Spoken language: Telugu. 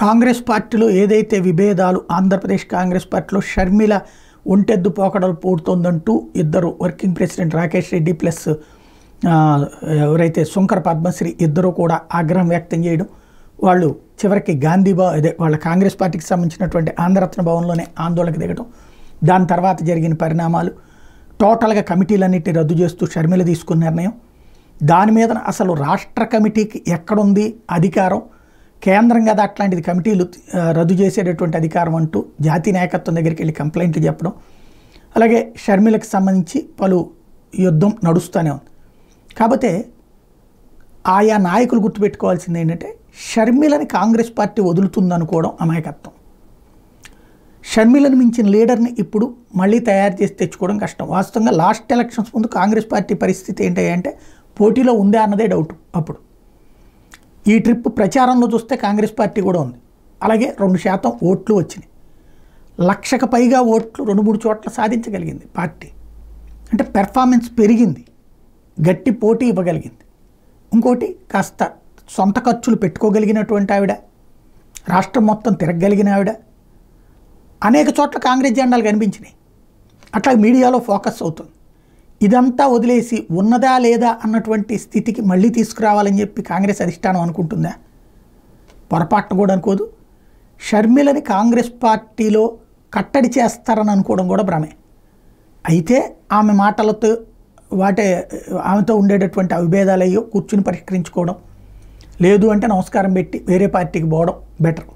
కాంగ్రెస్ పార్టీలో ఏదైతే విభేదాలు ఆంధ్రప్రదేశ్ కాంగ్రెస్ పార్టీలో షర్మిల ఒంటెద్దు పోకడలు పోడుతోందంటూ ఇద్దరు working president Rakesh Reddy plus ఎవరైతే శంకర పద్మశ్రీ ఇద్దరు కూడా ఆగ్రహం వ్యక్తం చేయడం, వాళ్ళు చివరికి అదే వాళ్ళ కాంగ్రెస్ పార్టీకి సంబంధించినటువంటి ఆంధ్రరత్న భవన్లోనే ఆందోళనకు దిగడం, దాని తర్వాత జరిగిన పరిణామాలు, టోటల్గా కమిటీలన్నిటిని రద్దు చేస్తూ షర్మిల తీసుకున్న నిర్ణయం, దాని మీద అసలు రాష్ట్ర కమిటీకి ఎక్కడుంది అధికారం, కేంద్రం కదా అట్లాంటిది కమిటీలు రద్దు చేసేటటువంటి అధికారం అంటూ జాతీయ నాయకత్వం దగ్గరికి వెళ్ళి కంప్లైంట్లు చెప్పడం, అలాగే షర్మిలకు సంబంధించి పలు యుద్ధం నడుస్తూనే ఉంది. కాకపోతే ఆయా నాయకులు గుర్తుపెట్టుకోవాల్సింది ఏంటంటే, షర్మిలని కాంగ్రెస్ పార్టీ వదులుతుందనుకోవడం అమాయకత్వం. షర్మిలను మించిన లీడర్ని ఇప్పుడు మళ్ళీ తయారు చేసి తెచ్చుకోవడం కష్టం. వాస్తవంగా లాస్ట్ ఎలక్షన్స్ ముందు కాంగ్రెస్ పార్టీ పరిస్థితి ఏంటంటే పోటీలో ఉందా అన్నదే డౌట్. అప్పుడు ఈ ట్రిప్ ప్రచారంలో చూస్తే కాంగ్రెస్ పార్టీ కూడా ఉంది, అలాగే 2% ఓట్లు వచ్చినాయి. 1,00,000కు పైగా ఓట్లు 2-3 చోట్ల సాధించగలిగింది పార్టీ. అంటే పెర్ఫార్మెన్స్ పెరిగింది, గట్టి పోటీ ఇవ్వగలిగింది. ఇంకోటి కాస్త సొంత ఖర్చులు పెట్టుకోగలిగినటువంటి ఆవిడ, రాష్ట్రం మొత్తం తిరగగలిగిన ఆవిడ, అనేక చోట్ల కాంగ్రెస్ జెండాలు కనిపించినాయి. అట్లా మీడియాలో ఫోకస్ అవుతుంది. ఇదంతా వదిలేసి ఉన్నదా లేదా అన్నటువంటి స్థితికి మళ్ళీ తీసుకురావాలని చెప్పి కాంగ్రెస్ అధిష్టానం అనుకుంటుందా? పొరపాటును కూడా అనుకోదు. షర్మిలని కాంగ్రెస్ పార్టీలో కట్టడి చేస్తారని అనుకోవడం కూడా భ్రమే. అయితే ఆమె మాటలతో ఆమెతో ఉండేటటువంటి అవిభేదాలయ్యో కూర్చుని పరిష్కరించుకోవడం, లేదు అంటే నమస్కారం పెట్టి వేరే పార్టీకి పోవడం బెటర్.